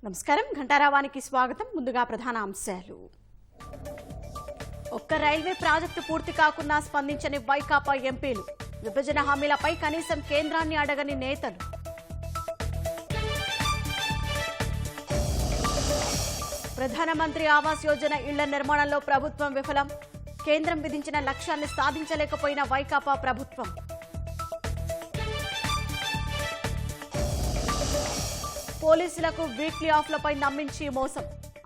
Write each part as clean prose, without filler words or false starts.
నమస్కారం ఘంటారావానికి స్వాగతం. ముందుగా ప్రధాన అంశాలు. ఒక్క రైల్వే ప్రాజెక్టు పూర్తి కాకున్నా స్పందించని వైకాపా ఎంపీలు. విభజన హామీలపై కనీసం కేంద్రాన్ని అడగని నేతలు. ప్రధానమంత్రి ఆవాస్ యోజన ఇళ్ల నిర్మాణంలో ప్రభుత్వం విఫలం. కేంద్రం విధించిన లక్ష్యాన్ని సాధించలేకపోయిన వైకాపా ప్రభుత్వం. పోలీసులకు వీక్లీ ఆఫ్లపై నమ్మించి మోసం.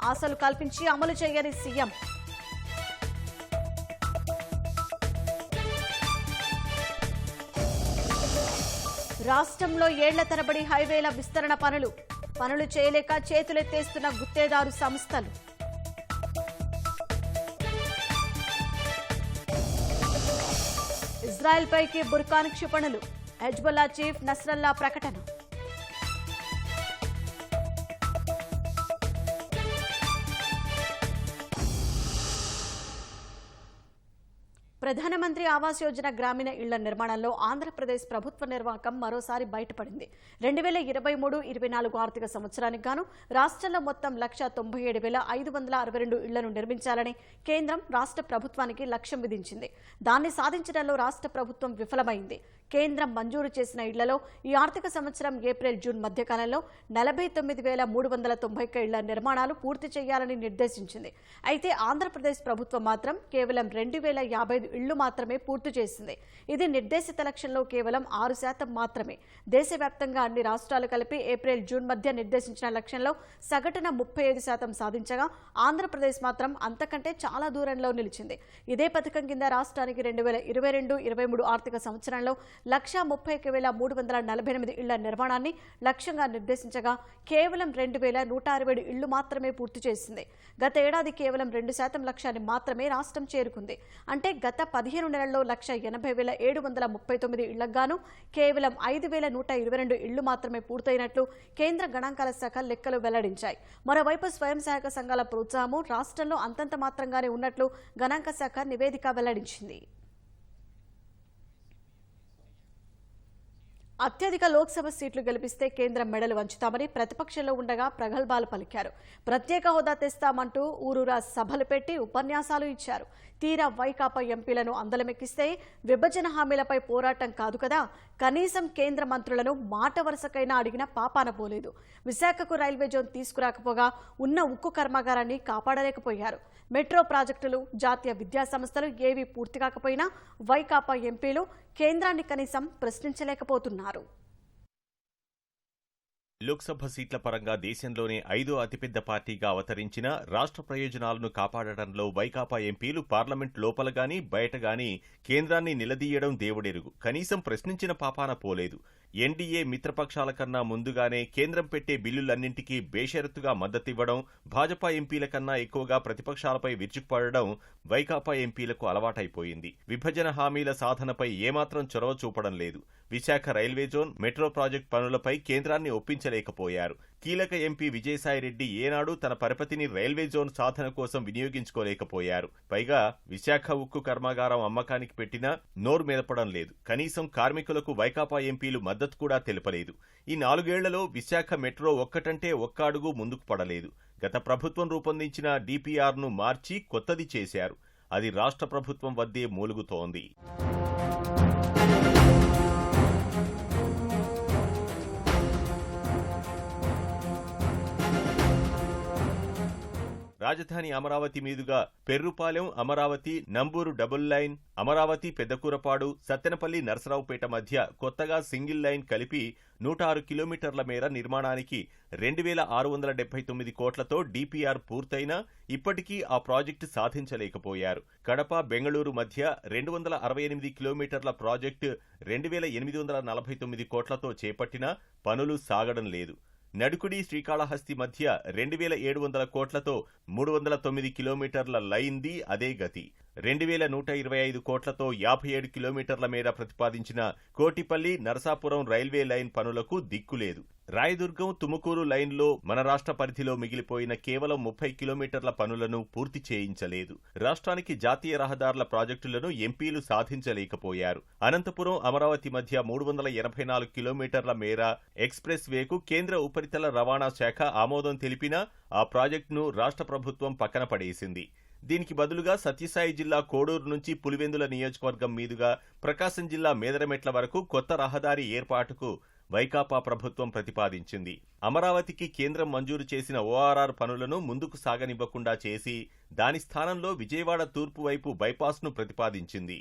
ఆశలు కల్పించి అమలు చేయని సీఎం. రాష్ట్రంలో ఏళ్ల తరబడి హైవేల విస్తరణ పనులు చేయలేక చేతులెత్తేస్తున్న గుత్తేదారు సంస్థలు. ఇజ్రాయెల్పైకి బుర్ఖాన్ క్షిపణులు. హెజ్బుల్లా చీఫ్ నస్రల్లా ప్రకటన. ప్రధానమంత్రి ఆవాస్ యోజన గ్రామీణ ఇళ్ల నిర్మాణంలో ఆంధ్రప్రదేశ్ ప్రభుత్వ నిర్వాహకం మరోసారి బయటపడింది. 2023-24 ఆర్థిక సంవత్సరానికి గాను రాష్ట్రంలో మొత్తం 197,562 ఇళ్లను నిర్మించాలని కేంద్రం రాష్ట్ర ప్రభుత్వానికి లక్ష్యం విధించింది. దాన్ని సాధించడంలో రాష్ట్ర ప్రభుత్వం విఫలమైంది. కేంద్రం మంజూరు చేసిన ఇళ్లలో ఈ ఆర్థిక సంవత్సరం ఏప్రిల్-జూన్ మధ్యకాలంలో 49,391 ఇళ్ల నిర్మాణాలు పూర్తి చేయాలని నిర్దేశించింది. అయితే ఆంధ్రప్రదేశ్ ప్రభుత్వం మాత్రం కేవలం 2,055 ఇళ్లు మాత్రమే పూర్తి చేసింది. ఇది నిర్దేశిత లక్ష్యంలో కేవలం 6% మాత్రమే. దేశవ్యాప్తంగా అన్ని రాష్ట్రాలు కలిపి ఏప్రిల్-జూన్ మధ్య నిర్దేశించిన లక్ష్యంలో సగటున 35% సాధించగా ఆంధ్రప్రదేశ్ మాత్రం అంతకంటే చాలా దూరంలో నిలిచింది. ఇదే పథకం కింద రాష్ట్రానికి 2022-23 ఆర్థిక సంవత్సరంలో 131,348 ఇళ్ల నిర్మాణాన్ని లక్ష్యంగా నిర్దేశించగా కేవలం 2,167 ఇళ్లు మాత్రమే పూర్తి చేసింది. గత ఏడాది కేవలం 2% లక్ష్యాన్ని మాత్రమే రాష్ట్రం చేరుకుంది. అంటే గత 15 నెలల్లో 180,739 ఇళ్లకు గాను కేవలం 5,122 ఇళ్లు మాత్రమే పూర్తయినట్లు కేంద్ర గణాంకాల శాఖ లెక్కలు వెల్లడించాయి. మరోవైపు స్వయం సహాయక సంఘాల ప్రోత్సాహము రాష్ట్రంలో అంతంత మాత్రంగానే ఉన్నట్లు గణాంక శాఖ నివేదిక వెల్లడించింది. అత్యధిక లోక్సభ సీట్లు గెలిపిస్తే కేంద్రం మెడలు వంచుతామని ప్రతిపక్షంలో ఉండగా ప్రగల్భాలు పలికారు. ప్రత్యేక హోదా తెస్తామంటూ ఊరూరా సభలు పెట్టి ఉపన్యాసాలు ఇచ్చారు. తీరా వైకాపా ఎంపీలను అందలమెక్కిస్తే విభజన హామీలపై పోరాటం కాదు కదా, కనీసం కేంద్ర మంత్రులను మాట వరుసకైనా అడిగిన పాపాన పోలేదు. విశాఖకు రైల్వే జోన్ తీసుకురాకపోగా ఉన్న ఉక్కు కర్మాగారాన్ని కాపాడలేకపోయారు. మెట్రో ప్రాజెక్టులు, జాతీయ విద్యా సంస్థలు ఏవీ పూర్తి కాకపోయినా వైకాపా ఎంపీలు కేంద్రాన్ని కనీసం ప్రశ్నించలేకపోతున్నారు. లోక్సభ సీట్ల పరంగా దేశంలోనే 5వ అతిపెద్ద పార్టీగా అవతరించిన రాష్ట్ర ప్రయోజనాలను కాపాడటంలో వైకాపా ఎంపీలు పార్లమెంట్ లోపలగాని బయటగాని కేంద్రాన్ని నిలదీయడం దేవుడెరుగు. కనీసం ప్రశ్నించిన పాపాన పోలేదు. ఎన్డీఏ మిత్రపక్షాల కన్నా ముందుగానే కేంద్రం పెట్టే బిల్లులన్నింటికీ బేషరతుగా మద్దతివ్వడం, భాజపా ఎంపీల కన్నా ఎక్కువగా ప్రతిపక్షాలపై విరుచుకుపడడం వైకాపా ఎంపీలకు అలవాటైపోయింది. విభజన హామీల సాధనపై ఏమాత్రం చొరవ చూపడం లేదు. Visakha railway zone, metro project పనులపై కేంద్రాన్ని ఒప్పించలేకపోయారు. కీలక ఎంపీ విజయసాయిరెడ్డి ఏనాడు తన పరపతిని రైల్వే జోన్ సాధన కోసం వినియోగించుకోలేకపోయారు. పైగా విశాఖ ఉక్కు కర్మాగారం అమ్మకానికి పెట్టినా నోరు మెదపడం లేదు. కనీసం కార్మికులకు వైకాపా ఎంపీలు మద్దతు కూడా తెలుపలేదు. ఈ 4 ఏళ్లలో విశాఖ మెట్రో ఒక్కటంటే ఒక్క అడుగు ముందుకు పడలేదు. గత ప్రభుత్వం రూపొందించిన డిపిఆర్ను మార్చి కొత్తది చేశారు. అది రాష్ట్ర ప్రభుత్వం వద్దే మూలుగుతోంది. రాజధాని అమరావతి మీదుగా పెర్రుపాలెం, అమరావతి, నంబూరు డబుల్ లైన్, అమరావతి పెద్దకూరపాడు, సత్తెనపల్లి, నరసరావుపేట మధ్య కొత్తగా సింగిల్ లైన్ కలిపి 106 కిలోమీటర్ల మేర నిర్మాణానికి 2,679 కోట్లతో డిపిఆర్ పూర్తయినా ఇప్పటికీ ఆ ప్రాజెక్టు సాధించలేకపోయారు. కడప, బెంగళూరు మధ్య 268 కిలోమీటర్ల ప్రాజెక్టు 2,849 కోట్లతో చేపట్టినా పనులు సాగడం లేదు. నడుకుడి, శ్రీకాళహస్తి మధ్య 2,700 కోట్లతో 309 కిలోమీటర్ల లైన్ది అదే గతి. 2,125 కోట్లతో 57 కిలోమీటర్ల మేర ప్రతిపాదించిన కోటిపల్లి, నరసాపురం రైల్వే లైన్ పనులకు దిక్కులేదు. రాయదుర్గం తుముకూరు లైన్లో మన రాష్ట్ర పరిధిలో మిగిలిపోయిన కేవలం 30 కిలోమీటర్ల పనులను పూర్తి చేయించలేదు. రాష్ట్రానికి జాతీయ రహదారుల ప్రాజెక్టులను ఎంపీలు సాధించలేకపోయారు. అనంతపురం అమరావతి మధ్య 384 కిలోమీటర్ల మేర ఎక్స్ప్రెస్ వేకు కేంద్ర ఉపరితల రవాణా శాఖ ఆమోదం తెలిపినా ఆ ప్రాజెక్టును రాష్ట్ర ప్రభుత్వం పక్కన పడేసింది. దీనికి బదులుగా సత్యసాయి జిల్లా కోడూరు నుంచి పులివెందుల నియోజకవర్గం మీదుగా ప్రకాశం జిల్లా మేదరమెట్ల వరకు కొత్త రహదారి ఏర్పాటుకు వైకాపా ప్రభుత్వం ప్రతిపాదించింది. అమరావతికి కేంద్రం మంజూరు చేసిన ఓఆర్ఆర్ పనులను ముందుకు సాగనివ్వకుండా చేసి దాని స్థానంలో విజయవాడ తూర్పు వైపు బైపాస్ను ప్రతిపాదించింది.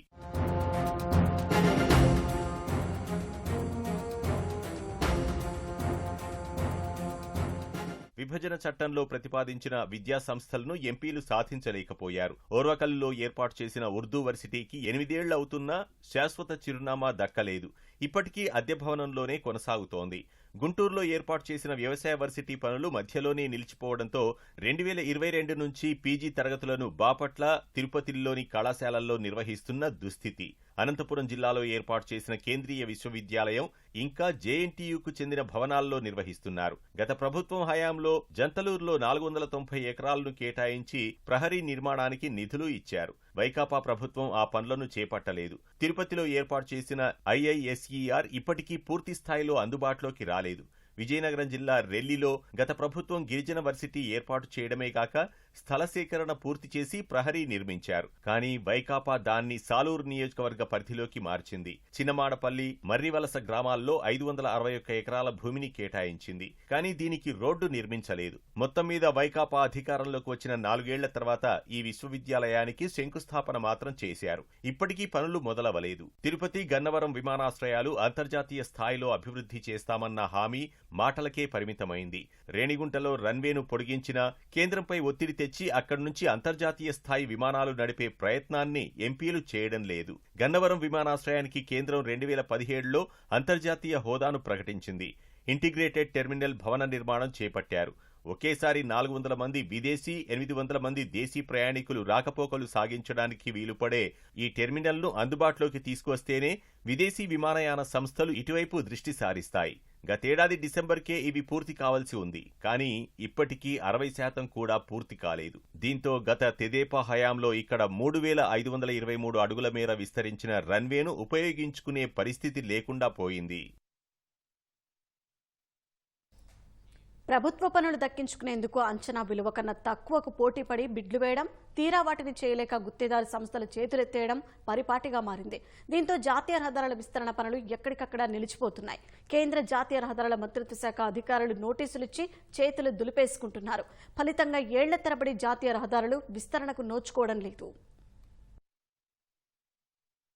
విభజన చట్టంలో ప్రతిపాదించిన విద్యా సంస్థలను ఎంపీలు సాధించలేకపోయారు. ఓర్వకల్లులో ఏర్పాటు చేసిన ఉర్దూ వర్సిటీకి 8 ఏళ్లు అవుతున్నా శాశ్వత చిరునామా దక్కలేదు. ఇప్పటికీ అద్దె భవనంలోనే కొనసాగుతోంది. గుంటూరులో ఏర్పాటు చేసిన వ్యవసాయ వర్సిటీ పనులు మధ్యలోనే నిలిచిపోవడంతో 2022 నుంచి పీజీ తరగతులను బాపట్ల, తిరుపతిలోని కళాశాలల్లో నిర్వహిస్తున్న దుస్థితి. అనంతపురం జిల్లాలో ఏర్పాటు చేసిన కేంద్రీయ విశ్వవిద్యాలయం ఇంకా జేఎన్టీయూకు చెందిన భవనాల్లో నిర్వహిస్తున్నారు. గత ప్రభుత్వం హయాంలో జంతలూరులో 490 ఎకరాలను కేటాయించి ప్రహరీ నిర్మాణానికి నిధులు ఇచ్చారు. వైకాపా ప్రభుత్వం ఆ పనులను చేపట్టలేదు. తిరుపతిలో ఏర్పాటు చేసిన ఐఐఎస్ఈఆర్ ఇప్పటికీ పూర్తి స్థాయిలో అందుబాటులోకి రాలేదు. విజయనగరం జిల్లా రెల్లిలో గత ప్రభుత్వం గిరిజన వర్సిటీ ఏర్పాటు చేయడమే కాక స్థల సేకరణ పూర్తి చేసి ప్రహరీ నిర్మించారు. కానీ వైకాపా దాన్ని సాలూరు నియోజకవర్గ పరిధిలోకి మార్చింది. చిన్నమాడపల్లి, మర్రివలస గ్రామాల్లో 561 ఎకరాల భూమిని కేటాయించింది. కానీ దీనికి రోడ్డు నిర్మించలేదు. మొత్తం మీద వైకాపా అధికారంలోకి వచ్చిన 4 ఏళ్ల తర్వాత ఈ విశ్వవిద్యాలయానికి శంకుస్థాపన మాత్రం చేశారు. ఇప్పటికీ పనులు మొదలవలేదు. తిరుపతి, గన్నవరం విమానాశ్రయాలు అంతర్జాతీయ స్థాయిలో అభివృద్ధి చేస్తామన్న హామీ మాటలకే పరిమితమైంది. రేణిగుంటలో రన్వేను పొడిగించినా కేంద్రంపై ఒత్తిడి తెచ్చి అక్కడి నుంచి అంతర్జాతీయ స్థాయి విమానాలు నడిపే ప్రయత్నాన్ని ఎంపీలు చేయడం లేదు. గన్నవరం విమానాశ్రయానికి కేంద్రం 2017లో అంతర్జాతీయ హోదాను ప్రకటించింది. ఇంటిగ్రేటెడ్ టెర్మినల్ భవన నిర్మాణం చేపట్టారు. ఒకేసారి 400 మంది విదేశీ, 800 మంది దేశీ ప్రయాణికులు రాకపోకలు సాగించడానికి వీలుపడే ఈ టెర్మినల్ను అందుబాటులోకి తీసుకువస్తేనే విదేశీ విమానయాన సంస్థలు ఇటువైపు దృష్టి సారిస్తాయి. గతేడాది డిసెంబర్కే ఇవి పూర్తి కావాల్సి ఉంది. కానీ ఇప్పటికీ 60% కూడా పూర్తి కాలేదు. దీంతో గత తెదేపా హయాంలో ఇక్కడ 3523 అడుగుల మేర విస్తరించిన రన్వేను ఉపయోగించుకునే పరిస్థితి లేకుండా పోయింది. ప్రభుత్వ పనులు దక్కించుకునేందుకు అంచనా విలువ కన్నా తక్కువకు పోటీపడి బిడ్లు వేయడం, తీరా వాటిని చేయలేక గుత్తేదారు సంస్థలు చేతులెత్తేయడం పరిపాటిగా మారింది. దీంతో జాతీయ రహదారుల విస్తరణ పనులు ఎక్కడికక్కడ నిలిచిపోతున్నాయి. కేంద్ర జాతీయ రహదారుల మంత్రిత్వ శాఖ అధికారులు నోటీసులిచ్చి చేతులు దులిపేసుకుంటున్నారు. ఫలితంగా ఏళ్ల తరబడి జాతీయ రహదారులు విస్తరణకు నోచుకోవడం లేదు.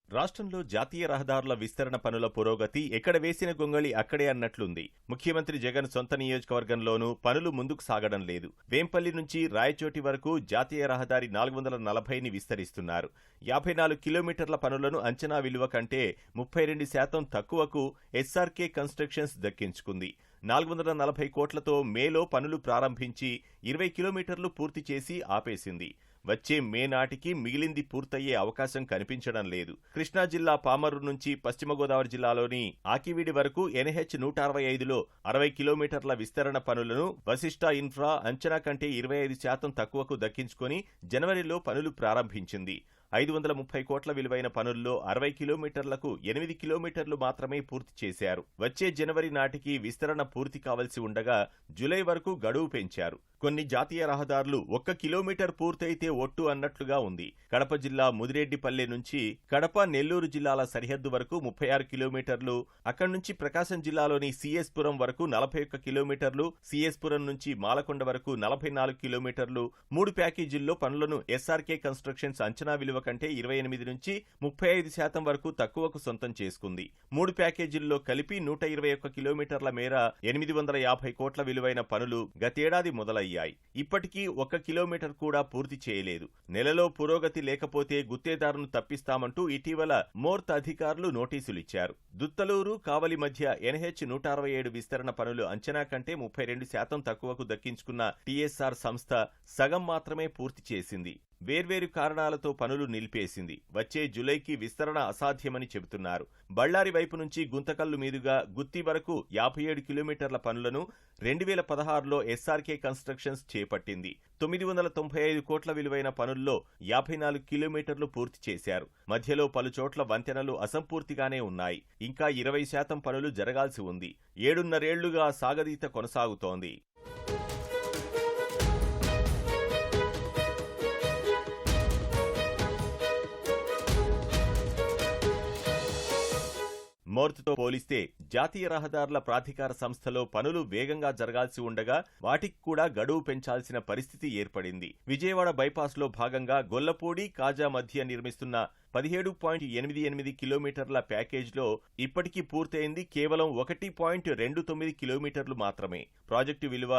రాష్ట్రంలో జాతీయ రహదారుల విస్తరణ పనుల పురోగతి ఎక్కడ వేసిన గొంగళి అక్కడే అన్నట్లుంది. ముఖ్యమంత్రి జగన్ సొంత నియోజకవర్గంలోనూ పనులు ముందుకు సాగడం లేదు. వేంపల్లి నుంచి రాయచోటి వరకు జాతీయ రహదారి 440ని విస్తరిస్తున్నారు. 54 కిలోమీటర్ల పనులను అంచనా విలువ కంటే 32% తక్కువకు ఎస్ఆర్కే కన్స్ట్రక్షన్స్ దక్కించుకుంది. 440 కోట్లతో మేలో పనులు ప్రారంభించి 20 కిలోమీటర్లు పూర్తి చేసి ఆపేసింది. వచ్చే మే నాటికి మిగిలింది పూర్తయ్యే అవకాశం కనిపించడం లేదు. కృష్ణా జిల్లా పామర్రు నుంచి పశ్చిమ గోదావరి జిల్లాలోని ఆకివీడి వరకు NH 165లో 60 కిలోమీటర్ల విస్తరణ పనులను వశిష్ఠ ఇన్ఫ్రా అంచనా కంటే 25% తక్కువకు దక్కించుకొని జనవరిలో పనులు ప్రారంభించింది. 530 కోట్ల విలువైన పనుల్లో 60 కిలోమీటర్లకు 8 కిలోమీటర్లు మాత్రమే పూర్తి చేశారు. వచ్చే జనవరి నాటికి విస్తరణ పూర్తి కావలసి ఉండగా జూలై వరకు గడువు పెంచారు. కొన్ని జాతీయ రహదారులు 1 కిలోమీటర్ పూర్తయితే ఒట్టు అన్నట్లుగా ఉంది. కడప జిల్లా ముదిరెడ్డిపల్లె నుంచి కడప, నెల్లూరు జిల్లాల సరిహద్దు వరకు 36 కిలోమీటర్లు, అక్కడి నుంచి ప్రకాశం జిల్లాలోని CS పురం వరకు 41 కిలోమీటర్లు, CS పురం నుంచి మాలకొండ వరకు 44 కిలోమీటర్లు. 3 ప్యాకేజీల్లో పనులను SRK కన్స్ట్రక్షన్స్ అంచనా విలువ కంటే 28 నుంచి 35% వరకు తక్కువకు సొంతం చేసుకుంది. 3 ప్యాకేజీల్లో కలిపి 121 కిలోమీటర్ల మేర 850 కోట్ల విలువైన పనులు గతేడాది మొదలయ్యాయి. ఇప్పటికీ 1 కిలోమీటర్ కూడా పూర్తి చేయలేదు. నెలలో పురోగతి లేకపోతే గుత్తేదారును తప్పిస్తామంటూ ఇటీవల మోర్త్ అధికారులు నోటీసులిచ్చారు. దుత్తలూరు, కావలి మధ్య NH 167 విస్తరణ పనులు అంచనా కంటే 32% తక్కువకు దక్కించుకున్న TSR సంస్థ సగం మాత్రమే పూర్తి చేసింది. వేర్వేరు కారణాలతో పనులు నిలిపేసింది. వచ్చే జూలైకి విస్తరణ అసాధ్యమని చెబుతున్నారు. బళ్ళారి వైపు నుంచి గుంతకల్లు మీదుగా గుత్తి వరకు 57 కిలోమీటర్ల పనులను 2016లో ఎస్ఆర్కే కన్స్ట్రక్షన్స్ చేపట్టింది. 995 కోట్ల విలువైన పనుల్లో 54 కిలోమీటర్లు పూర్తి చేశారు. మధ్యలో పలుచోట్ల వంతెనలు అసంపూర్తిగానే ఉన్నాయి. ఇంకా 20% పనులు జరగాల్సి ఉంది. 7.5 ఏళ్లుగా సాగదీత కొనసాగుతోంది. మోర్తుతో పోలిస్తే జాతీయ రహదారుల ప్రాధికార సంస్థలో పనులు వేగంగా జరగాల్సి ఉండగా వాటికి కూడా గడువు పెంచాల్సిన పరిస్థితి ఏర్పడింది. విజయవాడ బైపాస్లో భాగంగా గొల్లపూడి కాజా మధ్య నిర్మిస్తున్న 17.88 కిలోమీటర్ల ప్యాకేజ్లో ఇప్పటికీ పూర్తయింది కేవలం 1.29 కిలోమీటర్లు మాత్రమే. ప్రాజెక్టు విలువ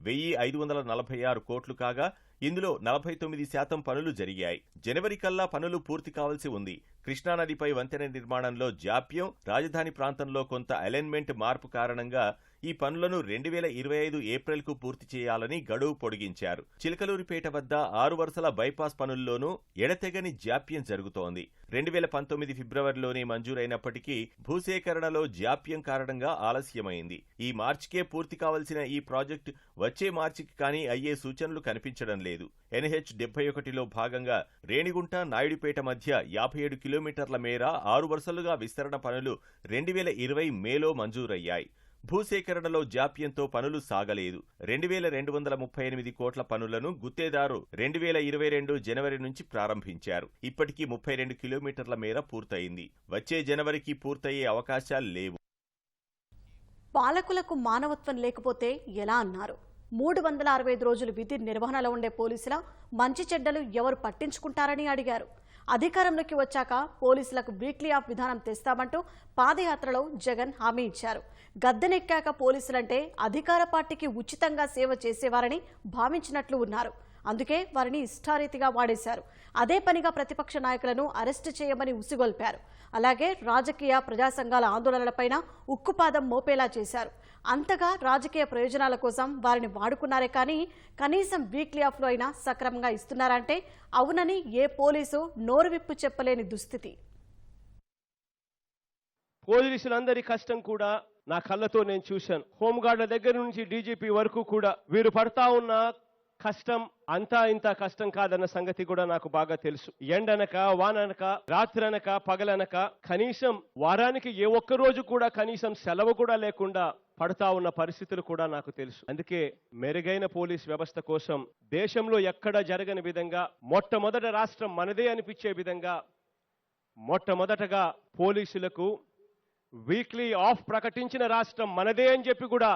1,546 కోట్లు కాగా ఇందులో 49% పనులు జరిగాయి. జనవరి కల్లా పనులు పూర్తి కావాల్సి ఉంది. కృష్ణానదిపై వంతెన నిర్మాణంలో జాప్యం, రాజధాని ప్రాంతంలో కొంత అలైన్మెంట్ మార్పు కారణంగా ఈ పనులను 2025 ఏప్రిల్కు పూర్తి చేయాలని గడువు పొడిగించారు. చిలకలూరిపేట వద్ద 6 వరుసల బైపాస్ పనుల్లోనూ ఎడతెగని జాప్యం జరుగుతోంది. 2019 ఫిబ్రవరిలోనే మంజూరైనప్పటికీ భూసేకరణలో జాప్యం కారణంగా ఆలస్యమైంది. ఈ మార్చికే పూర్తి కావలసిన ఈ ప్రాజెక్టు వచ్చే మార్చికి కానీ అయ్యే సూచనలు కనిపించడం లేదు. NH 71లో భాగంగా రేణిగుంట నాయుడుపేట మధ్య 57 కిలోమీటర్ల మేర 6 వరుసలుగా విస్తరణ పనులు 2020 మేలో మంజూరయ్యాయి. భూసేకరణలో జాప్యంతో పనులు సాగలేదు. 2,238 కోట్ల పనులను గుత్తేదారు 2022 జనవరి నుంచి ప్రారంభించారు. ఇప్పటికీ 32 కిలోమీటర్ల మేర పూర్తయింది. వచ్చే జనవరికి పూర్తయ్యే అవకాశాలు లేవు. పాలకులకు మానవత్వం లేకపోతే ఎలా అన్నారు? 365 రోజులు విధి నిర్వహణలో ఉండే పోలీసుల మంచి చెడ్డలు ఎవరు పట్టించుకుంటారని అడిగారు. అధికారంలోకి వచ్చాక పోలీసులకు వీక్లీ ఆఫ్ విధానం తెస్తామంటూ పాదయాత్రలో జగన్ హామీ ఇచ్చారు. గద్దెనెక్కాక పోలీసులంటే అధికార పార్టీకి ఉచితంగా సేవ చేసేవారని భావించినట్లు ఉన్నారు. అందుకే వారిని ఇష్టారీతిగా వాడేశారు. అదే పనిగా ప్రతిపక్ష నాయకులను అరెస్టు చేయమని ఉసిగొల్పారు. అలాగే రాజకీయ ప్రజా సంఘాల ఆందోళనలపైన ఉక్కుపాదం మోపేలా చేశారు. అంతగా రాజకీయ ప్రయోజనాల కోసం వారిని వాడుకున్నారే కానీ కనీసం వీక్లీ ఆఫ్లో అయినా సక్రమంగా ఇస్తున్నారంటే అవునని ఏ పోలీసు నోరు విప్పు చెప్పలేని దుస్థితి. పోలీసులందరి కష్టం కూడా నా కళ్ళతో నేను చూశాను. హోంగార్డుల దగ్గర నుంచి డీజీపీ వరకు కూడా వీరు పడతా ఉన్న కష్టం అంతా ఇంత కష్టం కాదన్న సంగతి కూడా నాకు బాగా తెలుసు. ఎండనక వాననక రాత్రనక పగలనక కనీసం వారానికి ఏ ఒక్క రోజు కూడా కనీసం సెలవు కూడా లేకుండా పడతా ఉన్న పరిస్థితులు కూడా నాకు తెలుసు. అందుకే మెరుగైన పోలీస్ వ్యవస్థ కోసం దేశంలో ఎక్కడ జరగని విధంగా మొట్టమొదట రాష్ట్రం మనదే అనిపించే విధంగా మొట్టమొదటగా పోలీసులకు వీక్లీ ఆఫ్ ప్రకటించిన రాష్ట్రం మనదే అని చెప్పి కూడా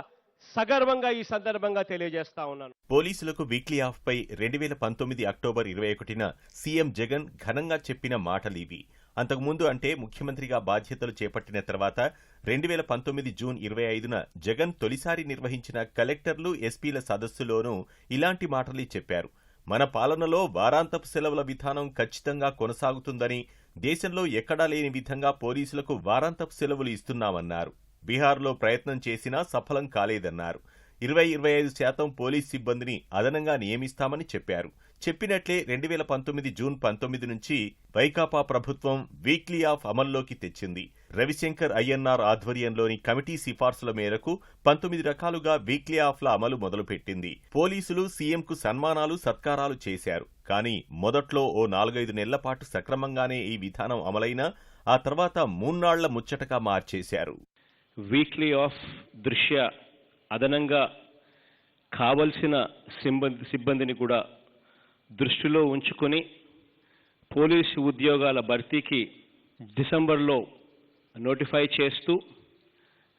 సగర్వంగా ఈ సందర్భంగా తెలియజేస్తా ఉన్నాను. పోలీసులకు వీక్లీ ఆఫ్ పై 2019 అక్టోబర్ 21న సీఎం జగన్ ఘనంగా చెప్పిన మాటలివి. అంతకుముందు అంటే ముఖ్యమంత్రిగా బాధ్యతలు చేపట్టిన తర్వాత 2019 జూన్ 25న జగన్ తొలిసారి నిర్వహించిన కలెక్టర్లు ఎస్పీల సదస్సులోనూ ఇలాంటి మాటలు చెప్పారు. మన పాలనలో వారాంతపు సెలవుల విధానం ఖచ్చితంగా కొనసాగుతుందని, దేశంలో ఎక్కడా లేని విధంగా పోలీసులకు వారాంతపు సెలవులు ఇస్తున్నామన్నారు. బీహార్లో ప్రయత్నం చేసినా సఫలం కాలేదన్నారు. 20-25% పోలీస్ సిబ్బందిని అదనంగా నియమిస్తామని చెప్పారు. చెప్పినట్లే 2019 జూన్ 19 నుంచి వైకాపా ప్రభుత్వం వీక్లీ ఆఫ్ అమల్లోకి తెచ్చింది. రవిశంకర్ అయ్యన్నార్ ఆధ్వర్యంలోని కమిటీ సిఫార్సుల మేరకు 19 రకాలుగా వీక్లీ ఆఫ్ల అమలు మొదలుపెట్టింది. పోలీసులు సీఎంకు సన్మానాలు సత్కారాలు చేశారు. కానీ మొదట్లో ఓ 4-5 నెలల పాటు సక్రమంగానే ఈ విధానం అమలైనా ఆ తర్వాత 3 నాళ్ల ముచ్చటగా మార్చేశారు. వీక్లీ ఆఫ్ దృష్ట్యా అదనంగా కావలసిన సిబ్బందిని కూడా దృష్టిలో ఉంచుకొని పోలీసు ఉద్యోగాల భర్తీకి డిసెంబర్లో నోటిఫై చేస్తూ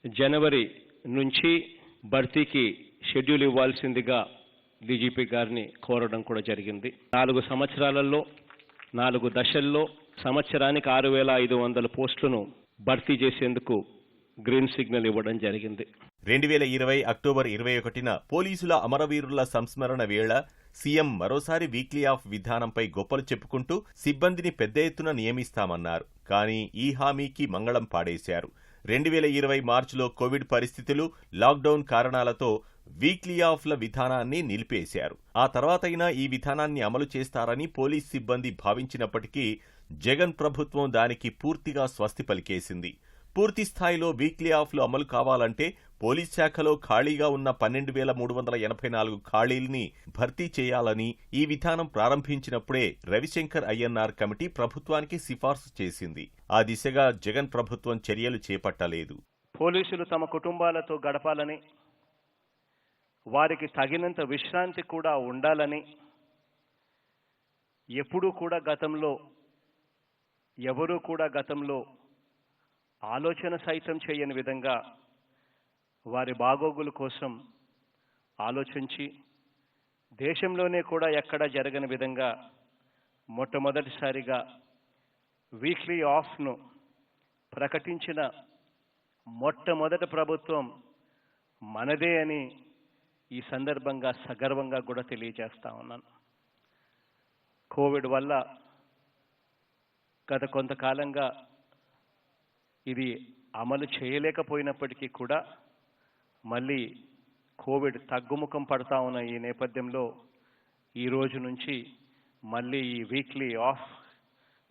జనవరి నుంచి భర్తీకి షెడ్యూల్ ఇవ్వాల్సిందిగా డీజీపీ గారిని కోరడం కూడా జరిగింది. 4 సంవత్సరాలలో 4 దశల్లో సంవత్సరానికి 6,500 పోస్టులను భర్తీ చేసేందుకు గ్రీన్ సిగ్నల్ ఇవ్వడం జరిగింది. 2020 అక్టోబర్ 21న పోలీసుల అమరవీరుల సంస్మరణ వేళ సీఎం మరోసారి వీక్లీ ఆఫ్ విధానంపై గొప్పలు చెప్పుకుంటూ సిబ్బందిని పెద్ద ఎత్తున నియమిస్తామన్నారు. కానీ ఈ హామీకి మంగళం పాడేశారు. 2020 మార్చిలో కోవిడ్ పరిస్థితులు, లాక్డౌన్ కారణాలతో వీక్లీ ఆఫ్ల విధానాన్ని నిలిపేశారు. ఆ తర్వాతైనా ఈ విధానాన్ని అమలు చేస్తారని పోలీస్ సిబ్బంది భావించినప్పటికీ జగన్ ప్రభుత్వం దానికి పూర్తిగా స్వస్తి పలికేసింది. పూర్తి స్థాయిలో వీక్లీ ఆఫ్లు అమలు కావాలంటే పోలీస్ శాఖలో ఖాళీగా ఉన్న 12,384 ఖాళీల్ని భర్తీ చేయాలని ఈ విధానం ప్రారంభించినప్పుడే రవిశంకర్ అయ్యన్నార్ కమిటీ ప్రభుత్వానికి సిఫార్సు చేసింది. ఆ దిశగా జగన్ ప్రభుత్వం చర్యలు చేపట్టలేదు. పోలీసులు తమ కుటుంబాలతో గడపాలని, వారికి తగినంత విశ్రాంతి కూడా ఉండాలని ఎవరూ కూడా గతంలో ఆలోచన సైతం చేయని విధంగా వారి బాగోగుల కోసం ఆలోచించి దేశంలోనే కూడా ఎక్కడా జరగని విధంగా మొట్టమొదటిసారిగా వీక్లీ ఆఫ్ను ప్రకటించిన మొట్టమొదటి ప్రభుత్వం మనదే అని ఈ సందర్భంగా సగర్వంగా కూడా తెలియజేస్తా ఉన్నాను. కోవిడ్ వల్ల గత కొంతకాలంగా ఇది అమలు చేయలేకపోయినప్పటికీ కూడా మళ్ళీ కోవిడ్ తగ్గుముఖం పడతా ఉన్న ఈ నేపథ్యంలో ఈ రోజు నుంచి మళ్ళీ ఈ వీక్లీ ఆఫ్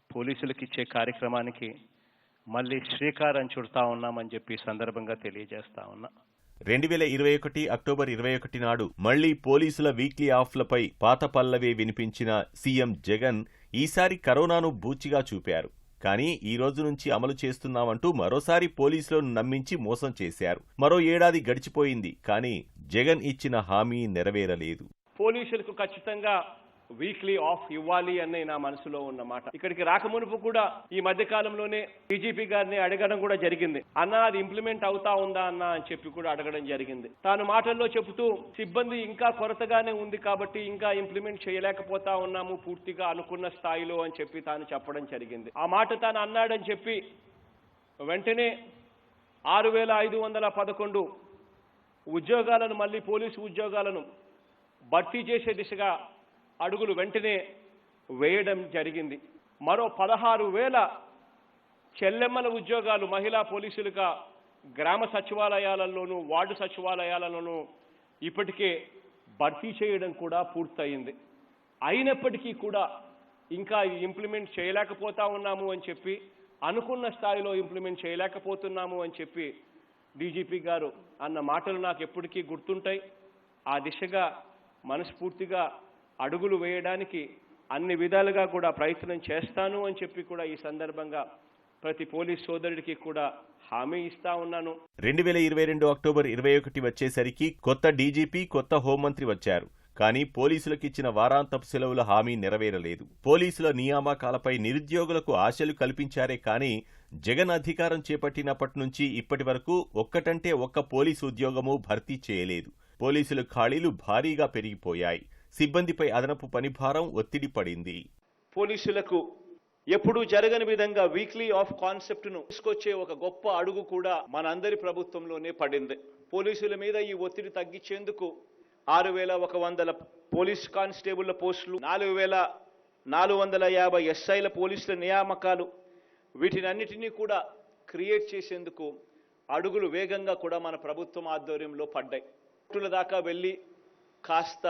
పోలీసులకు ఇచ్చే కార్యక్రమానికి మళ్ళీ శ్రీకారం చుడతా ఉన్నామని చెప్పి సందర్భంగా తెలియజేస్తా ఉన్నా. 2021 అక్టోబర్ 21 నాడు మళ్లీ పోలీసుల వీక్లీ ఆఫ్లపై పాత పల్లవే వినిపించిన సీఎం జగన్ ఈసారి కరోనాను బూచిగా చూపారు. కానీ ఈ రోజు నుంచి అమలు చేస్తున్నామంటూ మరోసారి పోలీసులను నమ్మించి మోసం చేశారు. మరో ఏడాది గడిచిపోయింది, కానీ జగన్ ఇచ్చిన హామీ నెరవేరలేదు. పోలీసులకు ఖచ్చితంగా వీక్లీ ఆఫ్ ఇవ్వాలి అనే నా మనసులో ఉన్న మాట. ఇక్కడికి రాకమునుపు కూడా ఈ మధ్య కాలంలోనే డీజీపీ గారిని అడగడం కూడా జరిగింది. అన్న అది ఇంప్లిమెంట్ అవుతా ఉందా అన్న అని చెప్పి కూడా అడగడం జరిగింది. తాను మాటల్లో చెబుతూ సిబ్బంది ఇంకా కొరతగానే ఉంది కాబట్టి ఇంకా ఇంప్లిమెంట్ చేయలేకపోతా ఉన్నాము పూర్తిగా అనుకున్న స్థాయిలో అని చెప్పి తాను చెప్పడం జరిగింది. ఆ మాట తాను అన్నాడని చెప్పి వెంటనే 6,511 ఉద్యోగాలను మళ్ళీ పోలీసు ఉద్యోగాలను భర్తీ చేసే దిశగా అడుగులు వెంటనే వేయడం జరిగింది. మరో 16,000 చెల్లెమ్మల ఉద్యోగాలు మహిళా పోలీసులుగా గ్రామ సచివాలయాలలోనూ వార్డు సచివాలయాలలోనూ ఇప్పటికే భర్తీ చేయడం కూడా పూర్తయింది. అయినప్పటికీ కూడా ఇంకా ఇంప్లిమెంట్ చేయలేకపోతా ఉన్నాము అని చెప్పి, అనుకున్న స్థాయిలో ఇంప్లిమెంట్ చేయలేకపోతున్నాము అని చెప్పి డీజీపీ గారు అన్న మాటలు నాకు ఎప్పటికీ గుర్తుంటాయి. ఆ దిశగా మనస్ఫూర్తిగా అడుగులు వేయడానికి అన్ని విధాలుగా కూడా ప్రయత్నం చేస్తాను అని చెప్పి కూడా ఈ సందర్భంగా ప్రతి పోలీస్ సోదరుడికి కూడా హామీ ఇస్తా ఉన్నాను. 2022 అక్టోబర్ 21 వచ్చేసరికి కొత్త డీజీపీ, కొత్త హోంమంత్రి వచ్చారు. కానీ పోలీసులకిచ్చిన వారాంతపు సెలవుల హామీ నెరవేరలేదు. పోలీసుల నియామకాలపై నిరుద్యోగులకు ఆశలు కల్పించారే కానీ జగన్ అధికారం చేపట్టినప్పటి నుంచి ఇప్పటి వరకు ఒక్కటంటే ఒక్క పోలీసు ఉద్యోగమూ భర్తీ చేయలేదు. పోలీసుల ఖాళీలు భారీగా పెరిగిపోయాయి. సిబ్బందిపై అదనపు పనిభారం ఒత్తిడి పడింది. పోలీసులకు ఎప్పుడూ జరగని విధంగా వీక్లీ ఆఫ్ కాన్సెప్ట్ను తీసుకొచ్చే ఒక గొప్ప అడుగు కూడా మనందరి ప్రభుత్వంలోనే పడింది. పోలీసుల మీద ఈ ఒత్తిడి తగ్గించేందుకు 6,100 పోలీస్ కానిస్టేబుళ్ల పోస్టులు, 4,450 ఎస్ఐల పోలీసుల నియామకాలు, వీటినన్నిటినీ కూడా క్రియేట్ చేసేందుకు అడుగులు వేగంగా కూడా మన ప్రభుత్వం ఆధ్వర్యంలో పడ్డాయి. కోర్టుల దాకా వెళ్ళి కాస్త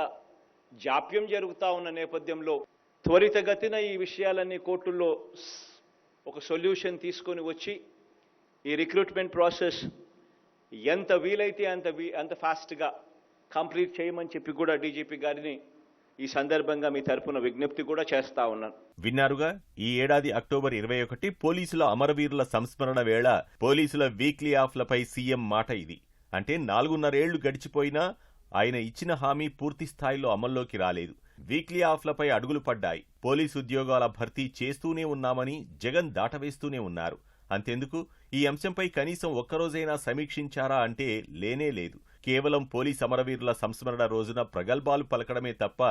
జాప్యం జరుగుతా ఉన్న నేపథ్యంలో త్వరితగతిన ఈ విషయాలన్నీ కోర్టుల్లో ఒక సొల్యూషన్ తీసుకొని వచ్చి ఈ రిక్రూట్మెంట్ ప్రాసెస్ ఎంత వీలైతే అంత ఫాస్ట్గా కంప్లీట్ చేయమని చెప్పి కూడా డీజీపీ గారిని ఈ సందర్భంగా మీ తరపున విజ్ఞప్తి కూడా చేస్తా ఉన్నాను. విన్నారుగా, ఈ ఏడాది అక్టోబర్ 21 పోలీసుల అమరవీరుల సంస్మరణ వేళ పోలీసుల వీక్లీ ఆఫ్లపై సీఎం మాట ఇది. అంటే 4.5 ఏళ్లు గడిచిపోయినా ఆయన ఇచ్చిన హామీ పూర్తి స్థాయిలో అమల్లోకి రాలేదు. వీక్లీ ఆఫ్లపై అడుగులు పడ్డాయి. పోలీసు ఉద్యోగాల భర్తీ చేస్తూనే ఉన్నామని జగన్ దాటవేస్తూనే ఉన్నారు. అంతెందుకు, ఈ అంశంపై కనీసం ఒక్కరోజైనా సమీక్షించారా అంటే లేనే లేదు. కేవలం పోలీస్ అమరవీరుల సంస్మరణ రోజున ప్రగల్భాలు పలకడమే తప్ప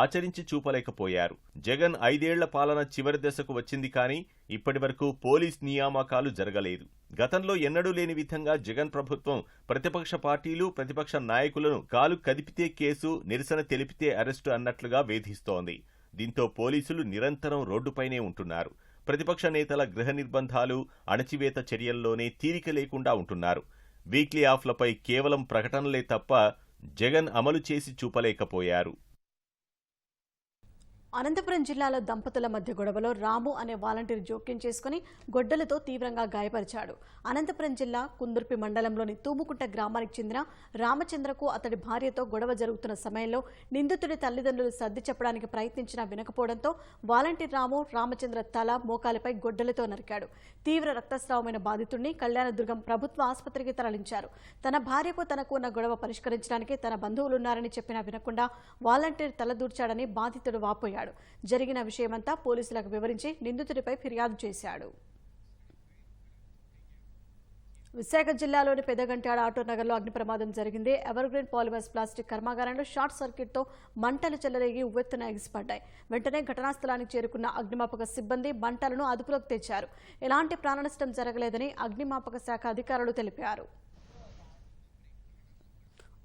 ఆచరించి చూపలేకపోయారు. జగన్ 5 ఏళ్ల పాలన చివరి దశకు వచ్చింది, కానీ ఇప్పటివరకు పోలీస్ నియామకాలు జరగలేదు. గతంలో ఎన్నడూ లేని విధంగా జగన్ ప్రభుత్వం ప్రతిపక్ష పార్టీలు, ప్రతిపక్ష నాయకులను కాలు కదిపితే కేసు, నిరసన తెలిపితే అరెస్టు అన్నట్లుగా వేధిస్తోంది. దీంతో పోలీసులు నిరంతరం రోడ్డుపైనే ఉంటున్నారు. ప్రతిపక్ష నేతల గృహ నిర్బంధాలు, అణచివేత చర్యల్లోనే తీరిక లేకుండా ఉంటున్నారు. వీక్లీ ఆఫ్లపై కేవలం ప్రకటనలే తప్ప జగన్ అమలు చేసి చూపలేకపోయారు. అనంతపురం జిల్లాలో దంపతుల మధ్య గొడవలో రాము అనే వాలంటీర్ జోక్యం చేసుకుని గొడ్డలతో తీవ్రంగా గాయపరిచాడు. అనంతపురం జిల్లా కుందుర్పి మండలంలోని తూముకుంట గ్రామానికి చెందిన రామచంద్రకు అతడి భార్యతో గొడవ జరుగుతున్న సమయంలో నిందితుడి తల్లిదండ్రులు సర్ది చెప్పడానికి ప్రయత్నించినా వినకపోవడంతో వాలంటీర్ రాము రామచంద్ర తల మోకాలిపై గొడ్డలతో నరికాడు. తీవ్ర రక్తస్రావమైన బాధితుడిని కళ్యాణదుర్గం ప్రభుత్వ ఆసుపత్రికి తరలించారు. తన భార్యకు తనకు ఉన్న గొడవ పరిష్కరించడానికి తన బంధువులున్నారని చెప్పినా వినకుండా వాలంటీర్ తలదూర్చాడని బాధితుడు వాపోయాడు. జరిగిన విషయమంతా పోలీసులకు వివరించి నిందితుడిపై ఫిర్యాదు చేశాడు. విశాఖ జిల్లాలోని పెదగంట్యాడ ఆటో నగర్లో అగ్ని ప్రమాదం జరిగింది. ఎవర్గ్రీన్ పాలిమర్స్ ప్లాస్టిక్ కర్మాగారంలో షార్ట్ సర్క్యూట్తో మంటలు చెలరేగి ఉవ్వెత్తున ఎగిసిపడ్డాయి. వెంటనే ఘటనా స్థలానికి చేరుకున్న అగ్నిమాపక సిబ్బంది మంటలను అదుపులోకి తెచ్చారు. ఎలాంటి ప్రాణనష్టం జరగలేదని అగ్నిమాపక శాఖ అధికారులు తెలిపారు.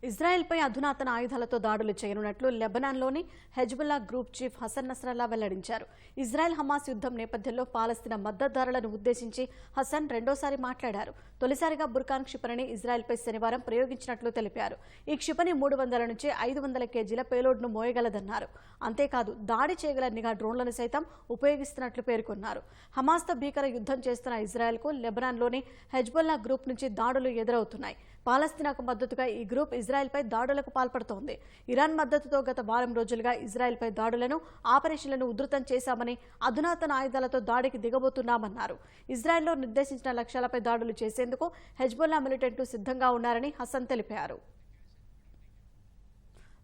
ఇజ్రాయెల్పై అధునాతన ఆయుధాలతో దాడులు చేయనున్నట్లు లెబనాన్లోని Hezbollah group chief Hassan Nasrallah వెల్లడించారు. ఇజ్రాయెల్ హమాస్ యుద్ధం నేపథ్యంలో పాలస్తీనా మద్దతుదారులను ఉద్దేశించి హసన్ రెండోసారి మాట్లాడారు. తొలిసారిగా బుర్కాన్ క్షిపణిని ఇజ్రాయెల్పై శనివారం ప్రయోగించినట్లు తెలిపారు. ఈ క్షిపణి 300 నుంచి 500 కేజీల పేలోడ్ను మోయగలదన్నారు. అంతేకాదు దాడి చేయగల నిఘా డ్రోన్లను సైతం ఉపయోగిస్తున్నట్లు పేర్కొన్నారు. హమాస్తో భీకర యుద్ధం చేస్తున్న ఇజ్రాయెల్కు లెబనాన్లోని హెజ్బుల్లా గ్రూప్ నుంచి దాడులు ఎదురవుతున్నాయి. పాలస్తీనాకు మద్దతుగా ఈ గ్రూప్ ఇజ్రాయెల్పై దాడులకు పాల్పడుతోంది. ఇరాన్ మద్దతుతో గత వారం రోజులుగా ఇజ్రాయెల్పై దాడులను, ఆపరేషన్లను ఉధృతం చేశామని, అధునాతన ఆయుధాలతో దాడికి దిగబోతున్నామన్నారు. ఇజ్రాయెల్లో నిర్దేశించిన లక్ష్యాలపై దాడులు చేసేందుకు హెజ్బుల్లా మిలిటెంట్లు సిద్ధంగా ఉన్నారని హసన్ తెలిపారు.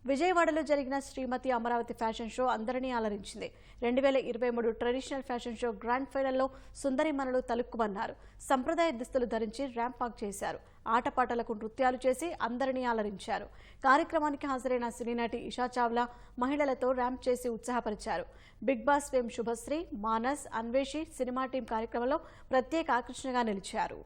విజయవాడలో జరిగిన శ్రీమతి అమరావతి ఫ్యాషన్ షో అందరినీ అలరించింది. 2023 ట్రెడిషనల్ ఫ్యాషన్ షో గ్రాండ్ ఫైనల్లో సుందరిమణులు తలుక్కుమన్నారు. సంప్రదాయ దుస్తులు ధరించి ర్యాంప్ వాక్ చేశారు. ఆటపాటలకు నృత్యాలు చేసి అందరినీ అలరించారు. కార్యక్రమానికి హాజరైన సినీ నటి ఇషా చావ్లా మహిళలతో ర్యాంప్ చేసి ఉత్సాహపరిచారు. Big Boss fame Shubhashree, Manas, Anveshi cinema team కార్యక్రమంలో ప్రత్యేక ఆకర్షణగా నిలిచారు.